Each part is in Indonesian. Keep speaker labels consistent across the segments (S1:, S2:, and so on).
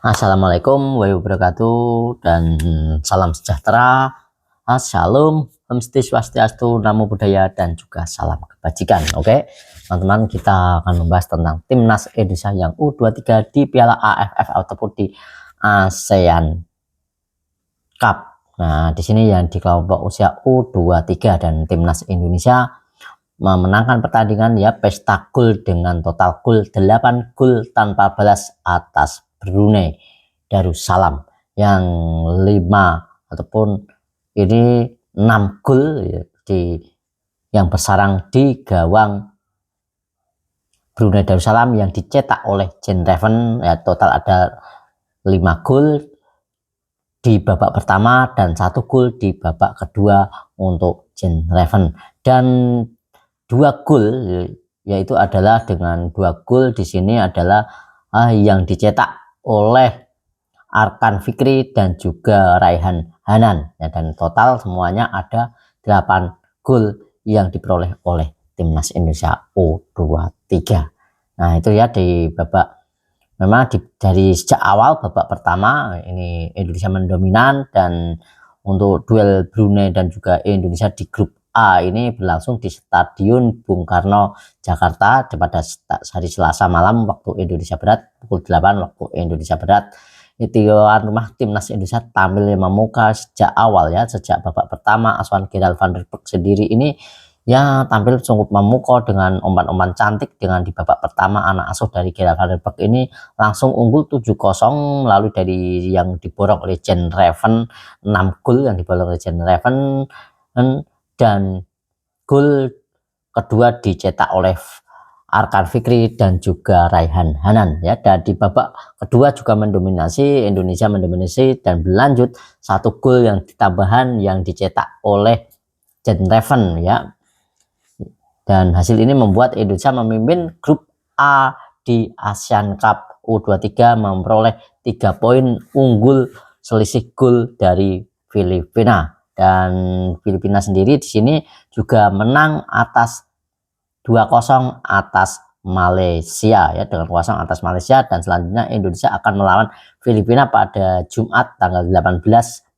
S1: Assalamualaikum warahmatullahi wabarakatuh dan salam sejahtera, shalom, Om Swastiastu, Namo Buddhaya dan juga salam kebajikan. Oke, teman-teman, kita akan membahas tentang timnas Indonesia yang U23 di Piala AFF ataupun di ASEAN Cup. Nah, di sini yang di kelompok usia U23 dan timnas Indonesia memenangkan pertandingan pesta gol dengan total gol 8 gol tanpa balas atas Brunei Darussalam yang 5 ataupun ini 6 gol yang bersarang di gawang Brunei Darussalam yang dicetak oleh Jen Raven. Total ada 5 gol di babak pertama dan 1 gol di babak kedua untuk Jen Raven, dan 2 gol yaitu adalah dengan 2 gol di sini adalah yang dicetak oleh Arkan Fikri dan juga Raihan Hanan, dan total semuanya ada 8 gol yang diperoleh oleh timnas Indonesia U23. Nah, itu di babak, memang dari sejak awal babak pertama ini Indonesia mendominan, dan untuk duel Brunei dan juga Indonesia di grup A ini berlangsung di Stadion Bung Karno, Jakarta pada hari Selasa malam waktu Indonesia Barat pukul 8 waktu Indonesia Barat. Tuan rumah timnas Indonesia tampil memuka sejak awal sejak babak pertama. Aswan Gerald van der Berg sendiri ini tampil sungguh memukau dengan umpan-umpan cantik, dengan di babak pertama anak asuh dari Gerald van der Berg ini langsung unggul 7-0, lalu dari yang diborong oleh Jen Raven 6 gol yang diborong oleh Jen Raven, dan gol kedua dicetak oleh Arkan Fikri dan juga Raihan Hanan dan di babak kedua juga Indonesia mendominasi dan berlanjut 1 gol yang ditambahan yang dicetak oleh Jen Raven dan hasil ini membuat Indonesia memimpin grup A di ASEAN Cup U23 memperoleh 3 poin, unggul selisih gol dari Filipina. Dan Filipina sendiri di sini juga menang atas 2-0 atas Malaysia dengan 2-0 atas Malaysia, dan selanjutnya Indonesia akan melawan Filipina pada Jumat tanggal 18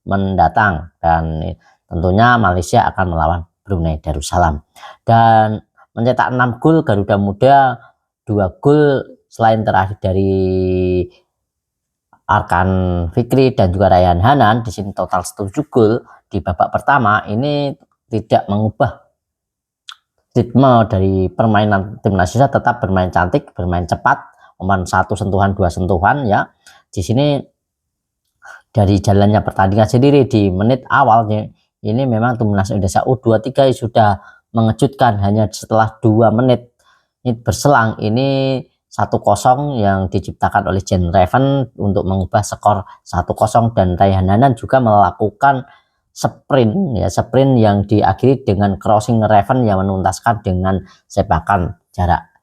S1: mendatang, dan tentunya Malaysia akan melawan Brunei Darussalam. Dan mencetak 6 gol Garuda Muda, 2 gol selain terakhir dari Arkan Fikri dan juga Raihan Hanan, di sini total 7 gol di babak pertama ini tidak mengubah ritme dari permainan timnas Indonesia, tetap bermain cantik, bermain cepat, umpan 1 sentuhan 2 sentuhan Di sini dari jalannya pertandingan sendiri di menit awalnya ini memang timnas Indonesia U23 sudah mengejutkan. Hanya setelah 2 menit ini berselang ini 1-0 yang diciptakan oleh Jen Raven untuk mengubah skor 1-0, dan Raihan Hanan juga melakukan sprint yang diakhiri dengan crossing Raven yang menuntaskan dengan sepakan jarak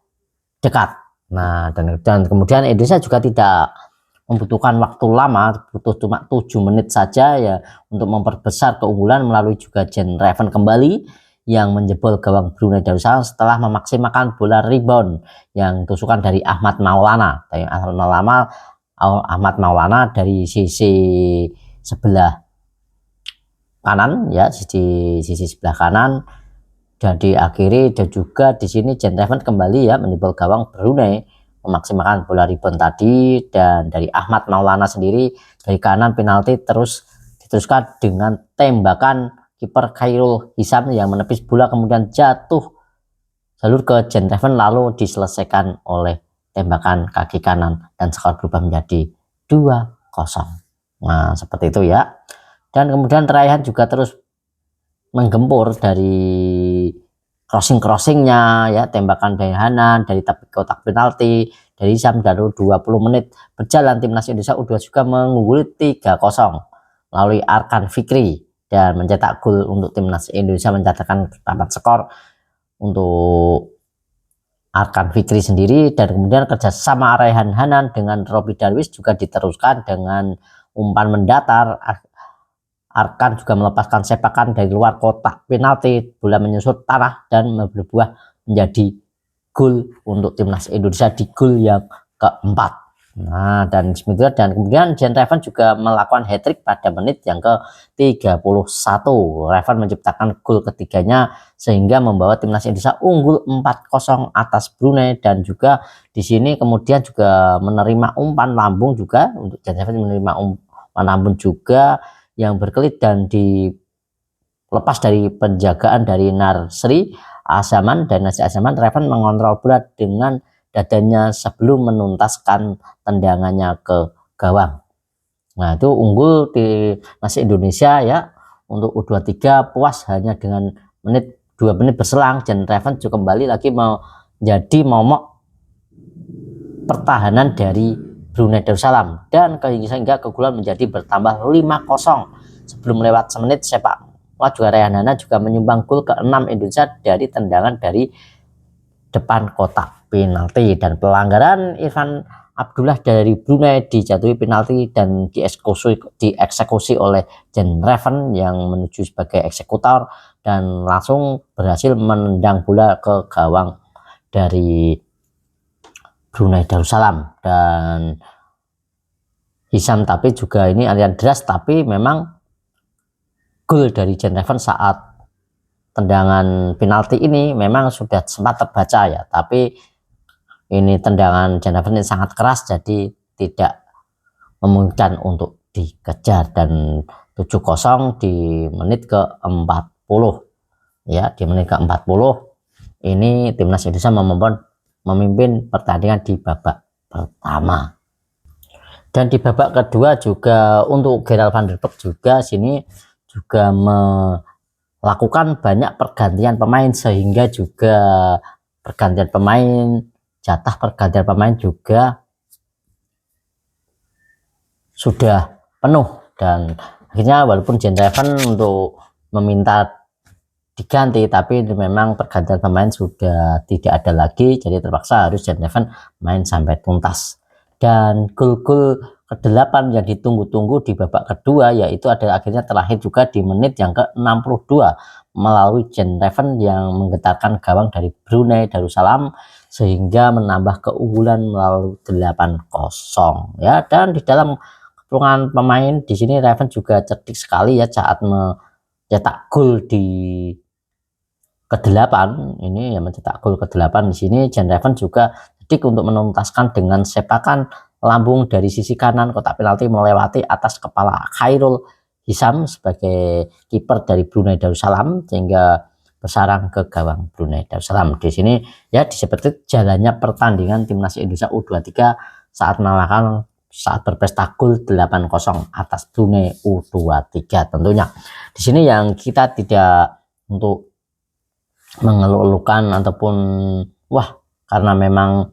S1: dekat. Nah, dan kemudian Indonesia juga tidak membutuhkan waktu lama, butuh cuma 7 menit saja untuk memperbesar keunggulan melalui juga Jen Raven kembali yang menjebol gawang Brunei Darussalam setelah memaksimalkan bola rebound yang tusukan dari Ahmad Maulana. Ahmad Maulana dari sisi sebelah kanan sisi sebelah kanan, dan diakhiri, dan juga di sini Jen Raven kembali menjebol gawang Brunei memaksimalkan bola rebound tadi, dan dari Ahmad Maulana sendiri dari kanan penalti terus diteruskan dengan tembakan kiper Khairul Hisam yang menepis bola kemudian jatuh jalur ke Jen Raven lalu diselesaikan oleh tembakan kaki kanan, dan skor berubah menjadi 2-0. Nah, seperti itu dan kemudian Raihan juga terus menggempur dari crossingnya tembakan dari Hanan dari kotak penalti dari Hisam. Dari 20 menit berjalan timnas Indonesia U23 juga mengungguli 3-0 melalui Arkan Fikri dan mencetak gol untuk timnas Indonesia, mencatatkan 8 skor untuk Arkan Fikri sendiri. Dan kemudian kerjasama Raihan Hanan dengan Robi Darwis juga diteruskan dengan umpan mendatar. Arkan juga melepaskan sepakan dari luar kotak penalti, bola menyusut tanah dan berbuah menjadi gol untuk timnas Indonesia di gol yang keempat. Nah, dan kemudian Jen Reven juga melakukan hat-trick pada menit yang ke-31. Reven menciptakan gol ketiganya sehingga membawa timnas Indonesia unggul 4-0 atas Brunei, dan juga di sini kemudian juga menerima umpan lambung juga. Untuk Jen Reven menerima umpan lambung juga yang berkelit dan dilepas dari penjagaan dari Nasri Azaman, dan Nasri Azaman Reven mengontrol bola dengan dadanya sebelum menuntaskan tendangannya ke gawang. Nah, itu unggul di nasi Indonesia ya. Untuk U23 puas hanya dengan 2 menit berselang, Jen Reven juga kembali lagi menjadi momok pertahanan dari Brunei Darussalam, dan sehingga keunggulan menjadi bertambah 5-0. Sebelum lewat semenit, sepak bola juga Rehanana juga menyumbang gol ke-6 Indonesia dari tendangan dari depan kotak penalti, dan pelanggaran Irfan Abdullah dari Brunei dijatuhi penalti dan dieksekusi oleh Jen Reven yang menuju sebagai eksekutor dan langsung berhasil menendang bola ke gawang dari Brunei Darussalam. Dan Hisam tapi juga ini aliran deras, tapi memang gol dari Jen Reven saat tendangan penalti ini memang sudah sempat terbaca ya, tapi ini tendangan Jen Reven ini sangat keras, jadi tidak memungkinkan untuk dikejar, dan 7-0 di menit ke-40 ya. Di menit ke-40 ini timnas Indonesia memimpin pertandingan di babak pertama. Dan di babak kedua juga untuk Gerald van der Berg juga sini juga melakukan banyak pergantian pemain, sehingga juga jatah pergantian pemain juga sudah penuh, dan akhirnya walaupun Jen Reven untuk meminta diganti, tapi memang pergantian pemain sudah tidak ada lagi, jadi terpaksa harus Jen Reven main sampai tuntas. Dan gol-gol ke-8 yang ditunggu-tunggu di babak kedua yaitu adalah akhirnya terakhir juga di menit yang ke-62 melalui Jen Reven yang menggetarkan gawang dari Brunei Darussalam sehingga menambah keunggulan melalui 8-0 ya. Dan di dalam kepungan pemain di sini Reven juga cerdik sekali ya saat mencetak gol di ke-8 ini ya, mencetak gol ke-8 di sini Jen Reven juga cerdik untuk menuntaskan dengan sepakan lambung dari sisi kanan kotak penalti melewati atas kepala Khairul Hisam sebagai kiper dari Brunei Darussalam sehingga bersarang ke gawang Brunei Darussalam. Di sini ya seperti jalannya pertandingan timnas Indonesia U23 saat berpesta gol 8-0 atas Brunei U23 tentunya. Di sini yang kita tidak untuk mengeluh-elukan ataupun wah karena memang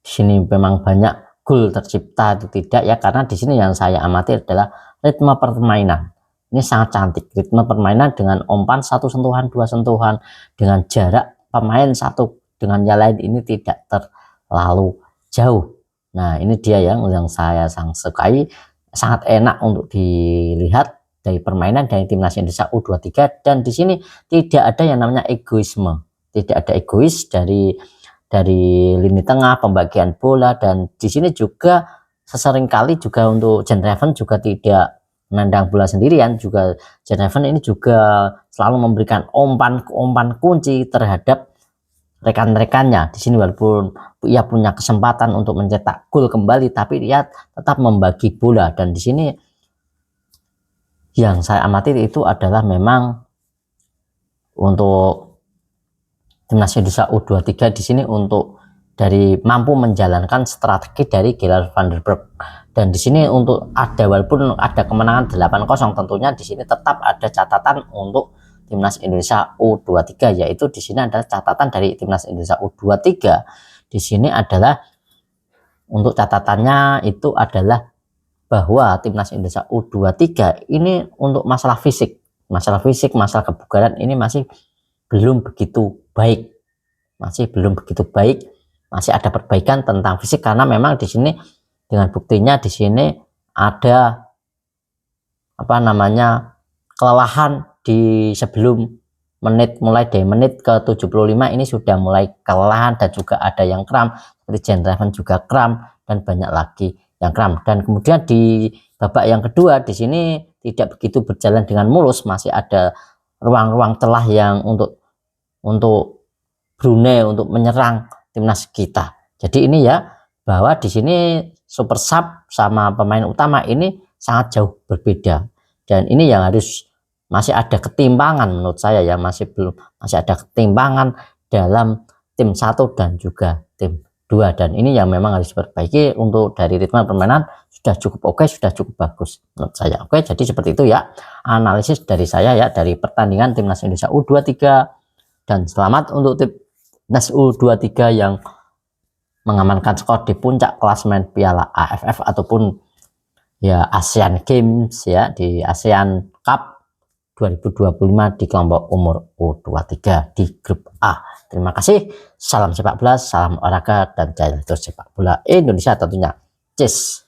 S1: di sini memang banyak gol tercipta itu tidak ya, karena di sini yang saya amati adalah ritme permainan. Ini sangat cantik ritme permainan dengan umpan 1 sentuhan 2 sentuhan, dengan jarak pemain satu dengan yang lain ini tidak terlalu jauh. Nah ini dia yang saya sangat sukai, sangat enak untuk dilihat dari permainan dari timnas Indonesia U23. Dan di sini tidak ada yang namanya egoisme, tidak ada egois dari lini tengah, pembagian bola, dan di sini juga seseringkali juga untuk Jen Reven juga tidak menendang bola sendirian, juga Jen Reven ini juga selalu memberikan umpan kunci terhadap rekan-rekannya. Di sini walaupun ia punya kesempatan untuk mencetak gol kembali, tapi dia tetap membagi bola. Dan di sini yang saya amati itu adalah memang untuk timnas Indonesia U23 di sini untuk dari mampu menjalankan strategi dari Gerald van der Berg. Dan di sini untuk walaupun ada kemenangan 8-0 tentunya di sini tetap ada catatan untuk timnas Indonesia U23, yaitu di sini adalah catatan dari timnas Indonesia U23. Di sini adalah untuk catatannya itu adalah bahwa timnas Indonesia U23 ini untuk masalah fisik, masalah kebugaran ini masih belum begitu baik, masih ada perbaikan tentang fisik, karena memang di sini dengan buktinya di sini ada kelelahan di sebelum mulai dari menit ke-75 ini sudah mulai kelelahan, dan juga ada yang kram seperti Jen Reven juga kram dan banyak lagi yang kram. Dan kemudian di babak yang kedua di sini tidak begitu berjalan dengan mulus, masih ada ruang-ruang celah yang untuk Brunei untuk menyerang timnas kita. Jadi ini ya, bahwa di sini super sub sama pemain utama ini sangat jauh berbeda, dan ini yang harus masih ada ketimpangan menurut saya ya, masih ada ketimpangan dalam tim 1 dan juga tim 2, dan ini yang memang harus diperbaiki. Untuk dari ritme permainan sudah cukup oke, sudah cukup bagus menurut saya. Oke, jadi seperti itu ya analisis dari saya ya dari pertandingan timnas Indonesia U23, dan selamat untuk timnas U23 yang mengamankan skor di puncak klasemen Piala AFF ataupun ya Asian Games ya, di ASEAN Cup 2025 di kelompok umur U23 di grup A. Terima kasih, salam sepak bola, salam olahraga, dan jaya terus sepak bola Indonesia tentunya. Cheers.